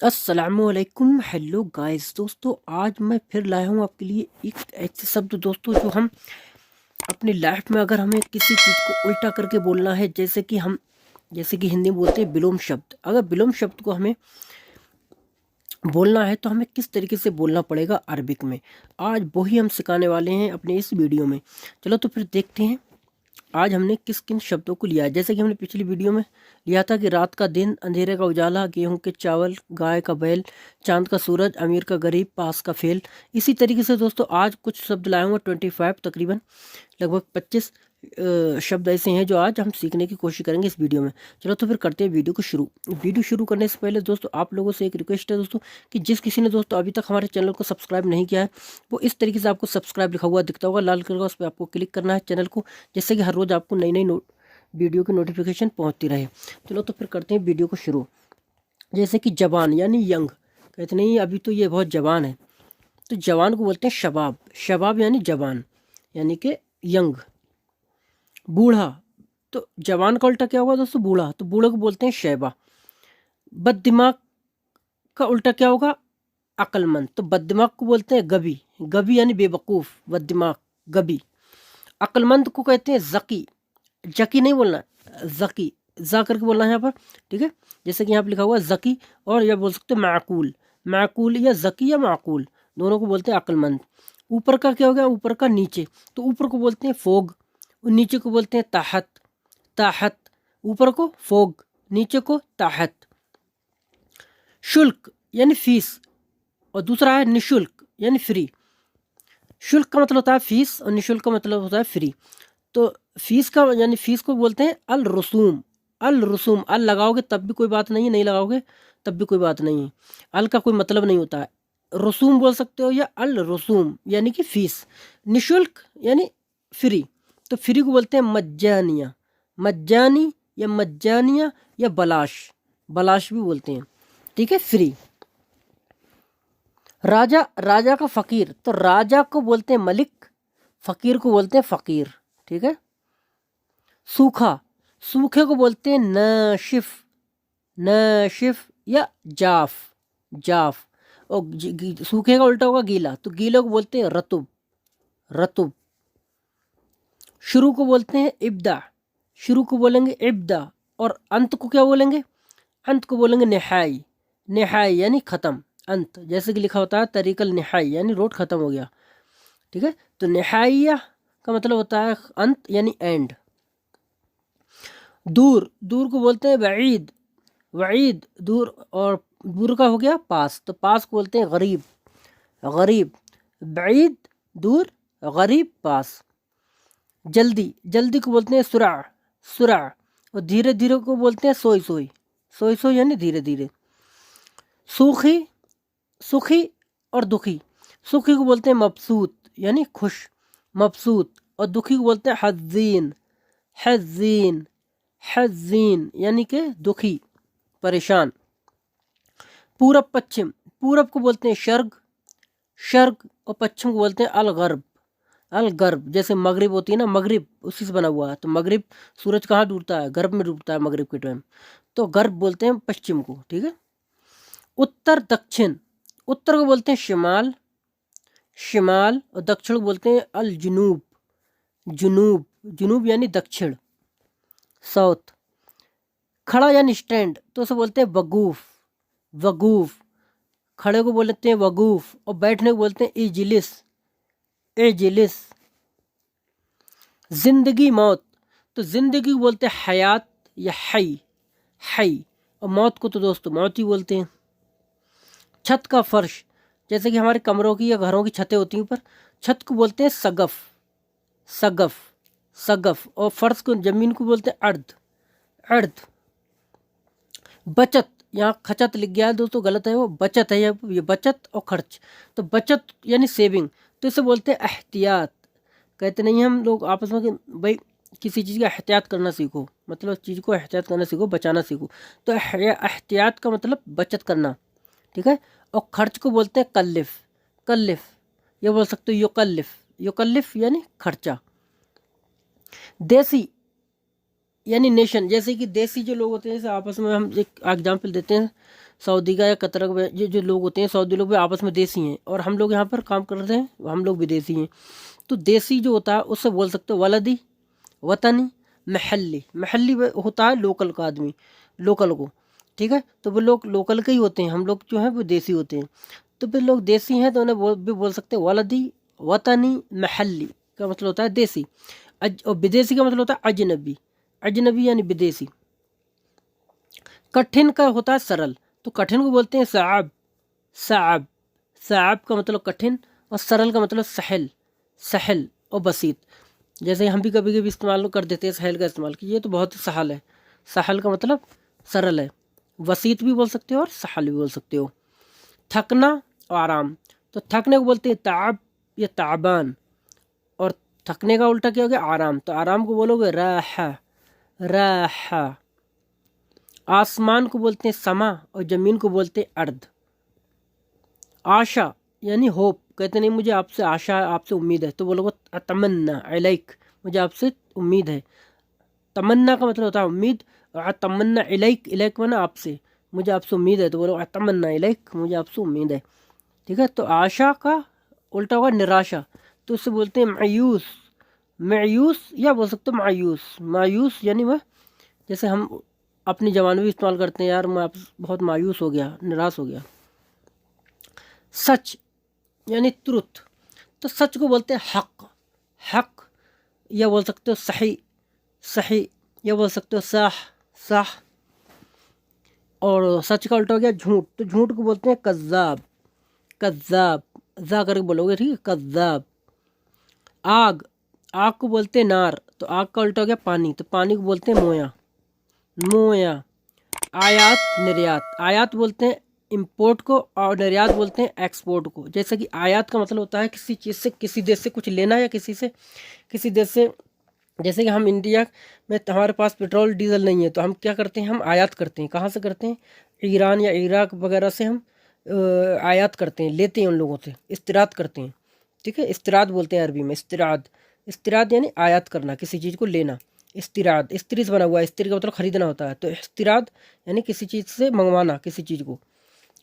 अस्सलामुअलैकुम। Hello guys, दोस्तों आज मैं फिर लाया हूँ आपके लिए एक ऐसे शब्द दोस्तों जो हम अपनी लाइफ में अगर हमें किसी चीज़ को उल्टा करके बोलना है, जैसे कि हिंदी में बोलते हैं विलोम शब्द। अगर विलोम शब्द को हमें बोलना है तो हमें किस तरीके से बोलना पड़ेगा अरबिक में, आज वही हम सिखाने वाले हैं अपने इस वीडियो में। चलो तो फिर देखते हैं आज हमने किस किन शब्दों को लिया है। जैसे कि हमने पिछली वीडियो में लिया था कि रात का दिन, अंधेरे का उजाला, गेहूं के चावल, गाय का बैल, चांद का सूरज, अमीर का गरीब, पास का फेल। इसी तरीके से दोस्तों आज कुछ शब्द लाए हुए 25, तकरीबन लगभग 25 शब्द ऐसे हैं जो आज हम सीखने की कोशिश करेंगे इस वीडियो में। चलो तो फिर करते हैं वीडियो को शुरू। वीडियो शुरू करने से पहले दोस्तों आप लोगों से एक रिक्वेस्ट है दोस्तों कि जिस किसी ने दोस्तों अभी तक हमारे चैनल को सब्सक्राइब नहीं किया है, वो इस तरीके से आपको सब्सक्राइब लिखा हुआ दिखता होगा लाल कलर का, उस पर आपको क्लिक करना है चैनल को, जिससे कि हर रोज़ आपको नई नई वीडियो की नोटिफिकेशन पहुँचती रहे। चलो तो फिर करते हैं वीडियो को शुरू। जैसे कि जवान यानी यंग, कहते नहीं अभी तो ये बहुत जवान है, तो जवान को बोलते हैं शबाब। शबाब यानी जवान, यानी कि यंग। बूढ़ा, तो जवान का उल्टा क्या होगा दोस्तों? बूढ़ा। तो बूढ़े को बोलते हैं शैबा। बददिमाग का उल्टा क्या होगा? अक्लमंद। तो बददिमाग को बोलते हैं गबी। गबी यानी बेवकूफ़, बददिमाग गबी। अक्लमंद को कहते हैं जकी। जकी नहीं बोलना, जकी, जा करके बोलना है यहाँ पर, ठीक है। जैसे कि यहाँ पर लिखा हुआ है जकी, और यह बोल सकते हैं माकूल। माकूल या जकी या माकूल, दोनों को बोलते हैं अक्लमंद। ऊपर का क्या हो गया? ऊपर का नीचे, तो ऊपर को बोलते हैं फोग, और नीचे को बोलते हैं ताहत। ताहत, ऊपर को फोग, नीचे को ताहत। शुल्क यानी फीस, और दूसरा है निशुल्क यानी फ्री। शुल्क का मतलब होता है फीस, और निशुल्क का मतलब होता है फ्री। तो फीस का यानी फीस को बोलते हैं अल रसूम। अल रसूम, अल लगाओगे तब भी कोई बात नहीं है, नहीं लगाओगे तब भी कोई बात नहीं है। अल का कोई मतलब नहीं होता है। रसूम बोल सकते हो या अल रसूम यानी कि फीस। निशुल्क यानी फ्री, तो फ्री को बोलते हैं मज्जानिया। मज्जानी या मज्जानिया या बलाश, बलाश भी बोलते हैं, ठीक है, फ्री। राजा, राजा का फकीर, तो राजा को बोलते हैं मलिक, फकीर को बोलते हैं फकीर, ठीक है। सूखा, सूखे को बोलते हैं नशिफ। नशिफ या जाफ, जाफ। और सूखे का उल्टा होगा गीला, तो गीले को बोलते हैं रतुब, रतुब। शुरू को बोलते हैं इब्दा, शुरू को बोलेंगे इब्दा। और अंत को क्या बोलेंगे? अंत को बोलेंगे निहाई। निहाई यानी ख़त्म, अंत। जैसे कि लिखा होता है तरीकल निहाई यानी रोड ख़त्म हो गया, ठीक है। तो निहाइया का मतलब होता है अंत यानी एंड। दूर, दूर को बोलते हैं वईद। वईद दूर, और दूर का हो गया पास, तो पास को बोलते हैं गरीब, गरीब। बईद दूर, गरीब पास। जल्दी, जल्दी को बोलते हैं सुरा, सुरा। और धीरे धीरे को बोलते हैं सोई सोई। सोई सोई यानी धीरे धीरे। सूखी, सुखी और दुखी। सुखी को बोलते हैं मबसूत यानी खुश, मबसूत। और दुखी को बोलते हैं हज़ीन, हज़ीन, हज़ीन यानी कि दुखी, परेशान। पूरब पश्चिम, पूरब को बोलते हैं शर्क, शर्क। और पश्चिम को बोलते हैं अलगर्ब, अलगर्ब। जैसे मगरिब होती है ना, मगरिब उसी से बना हुआ है, तो मगरिब सूरज कहाँ डूबता है? गर्भ में डूबता है मगरिब के टाइम, तो गर्भ बोलते हैं पश्चिम को, ठीक है। उत्तर दक्षिण, उत्तर को बोलते हैं शिमाल, शिमाल। और दक्षिण को बोलते हैं अल जुनूब, जुनूब, जुनूब यानी दक्षिण, साउथ। खड़ा यानी स्टैंड, तो उसे बोलते हैं वकूफ, वकूफ। खड़े को बोलते हैं वकूफ, और बैठने को बोलते हैं इजलिस, इजलिस। जिंदगी मौत, तो जिंदगी को बोलते हैं हयात या हई, हई। और मौत को तो दोस्तों मौत ही बोलते हैं। छत का फर्श, जैसे कि हमारे कमरों की या घरों की छतें होती हैं ऊपर, छत को बोलते हैं सगफ, सगफ, सगफ। और फर्श को, जमीन को बोलते हैं अर्द, अर्द। बचत, यहाँ खचत लिख गया है दोस्तों, गलत है वो, बचत है ये बचत और खर्च। तो बचत यानी सेविंग, तो इसे बोलते हैं एहतियात। कहते नहीं हम लोग आपस में कि भाई किसी चीज़ का एहतियात करना सीखो, मतलब चीज़ को एहतियात करना सीखो, बचाना सीखो। तो एहतियात का मतलब बचत करना, ठीक है। और खर्च को बोलते हैं कल्लिफ, कल्लिफ। ये बोल सकते हो युकल्लिफ, युकल्लिफ यानी खर्चा। देसी यानी नेशन, जैसे कि देसी जो लोग होते हैं, जैसे आपस में हम एक एग्जाम्पल देते हैं सऊदी का या कतर का, जो जो लोग होते हैं सऊदी लोग भी आपस में देसी हैं, और हम लोग यहाँ पर काम कर रहे हैं, हम लोग भी देसी हैं। तो देसी जो होता है उससे बोल सकते हो वलदी, वतनी, महल्ली। महल्ली होता है लोकल का आदमी, लोकल को, ठीक है। तो वो लोग लोकल के ही होते हैं, हम लोग जो हैं वो देसी होते हैं। तो फिर लोग देसी हैं तो उन्हें भी बोल सकते हैं वलदी, वतनी, महल्ली का मतलब होता है देसी। और विदेशी का मतलब होता है अजनबी, अजनबी यानी विदेशी। कठिन का होता है सरल, तो कठिन को बोलते हैं साब, साब, साब का मतलब कठिन, और सरल का मतलब सहल, सहल और बसीत। जैसे हम भी कभी कभी इस्तेमाल कर देते हैं सहल का इस्तेमाल, कि ये तो बहुत सहल है। सहल का मतलब सरल है, वसीत भी बोल सकते हो और सहल भी बोल सकते हो। थकना और आराम, तो थकने को बोलते हैं ताब या ताबान, और थकने का उल्टा क्या हो गया आराम, तो आराम को बोलोगे राहा, राहा। आसमान को बोलते हैं समा और ज़मीन को बोलते हैं अर्ध। आशा यानी होप, कहते नहीं मुझे आपसे आशा है, आपसे उम्मीद है, तो बोलोगे तमन्ना इलैक, मुझे आपसे उम्मीद है। तमन्ना का मतलब होता है उम्मीद, और तमन्ना इलैक, इलैक माना आपसे, मुझे आपसे उम्मीद है, तो बोलो तमन्ना इलैक, मुझे आपसे उम्मीद है, ठीक है। तो आशा का उल्टा होगा निराशा, तो उससे बोलते हैं मायूस, मायूस, या बोल सकते हो मायूस, मायूस यानी वह, जैसे हम अपनी जबान में भी इस्तेमाल करते हैं, यार मैं आप बहुत मायूस हो गया, निराश हो गया। सच यानी ट्रुथ, तो सच को बोलते हैं हक, हक, या बोल सकते हो सही, सही, या बोल सकते हो साह, साह। और सच का उल्टा हो गया झूठ, तो झूठ को बोलते हैं कज़्ज़ाब, कज़्ज़ाब, जा करके बोलोगे, ठीक है, कज़्ज़ाब। आग, आग को बोलते हैं नार, तो आग का उल्टा हो गया पानी, तो पानी को बोलते हैं मोया, मोया। आयात, निर्यात, आयात बोलते हैं इंपोर्ट को, और निर्यात बोलते हैं एक्सपोर्ट को। जैसे कि आयात का मतलब होता है किसी चीज़ से, किसी देश से कुछ लेना, या किसी से, किसी देश से, जैसे कि हम इंडिया में हमारे पास पेट्रोल डीजल नहीं है, तो हम क्या करते हैं, हम आयात करते हैं। कहाँ से करते हैं, ईरान या इराक वगैरह से हम आयात करते हैं, लेते हैं उन लोगों से, इस्तिराद करते हैं, ठीक है। इस्तिराद बोलते हैं अरबी में, इस्तिराद, इस्तिराद यानी आयात करना, किसी चीज़ को लेना। इस्तिराद स्त्री से बना हुआ है, स्त्री का मतलब खरीदना होता है, तो इस्तिराद यानी किसी चीज़ से मंगवाना, किसी चीज़ को,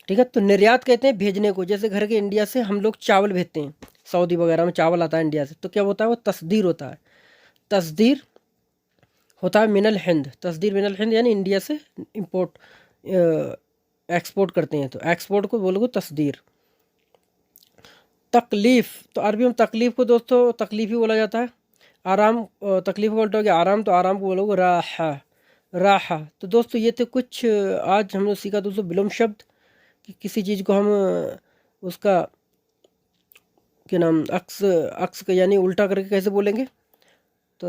ठीक है। तो निर्यात कहते हैं भेजने को, जैसे घर के इंडिया से हम लोग चावल भेजते हैं, सऊदी वगैरह में चावल आता है इंडिया से, तो क्या होता है वो तस्दीर होता है, तस्दीर होता है मिनल हिंद, तस्दीर मिनल हिंद यानी इंडिया से इंपोर्ट, एक्सपोर्ट करते हैं, तो एक्सपोर्ट को बोलोगे तस्दीर। तकलीफ़, तो अरबी में तकलीफ़ को दोस्तों तकलीफ़ ही बोला जाता है। आराम, तकलीफ़ का उल्टा हो गया आराम, तो आराम को बोलोगे राहा, राहा। तो दोस्तों ये थे कुछ आज हमने सीखा दोस्तों विलोम शब्द, कि किसी चीज़ को हम उसका क्या नाम अक्स, अक्स का यानी उल्टा करके कैसे बोलेंगे। तो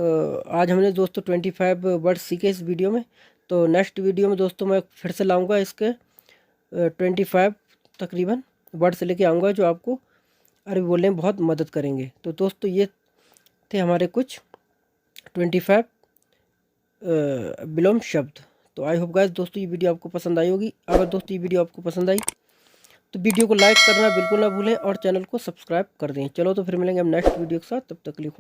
आज हमने दोस्तों 25 वर्ड सीखे इस वीडियो में। तो नेक्स्ट वीडियो में दोस्तों मैं फिर से लाऊंगा इसके 25 तकरीबन वर्ड से लेके आऊँगा, जो आपको अरबी बोलने में बहुत मदद करेंगे। तो दोस्तों ये थे हमारे कुछ 25 विलोम शब्द। तो आई होप गाइस दोस्तों ये वीडियो आपको पसंद आई होगी। अगर दोस्तों ये वीडियो आपको पसंद आई तो वीडियो को लाइक करना बिल्कुल ना भूलें, और चैनल को सब्सक्राइब कर दें। चलो तो फिर मिलेंगे हम नेक्स्ट वीडियो के साथ, तब तक के लिए।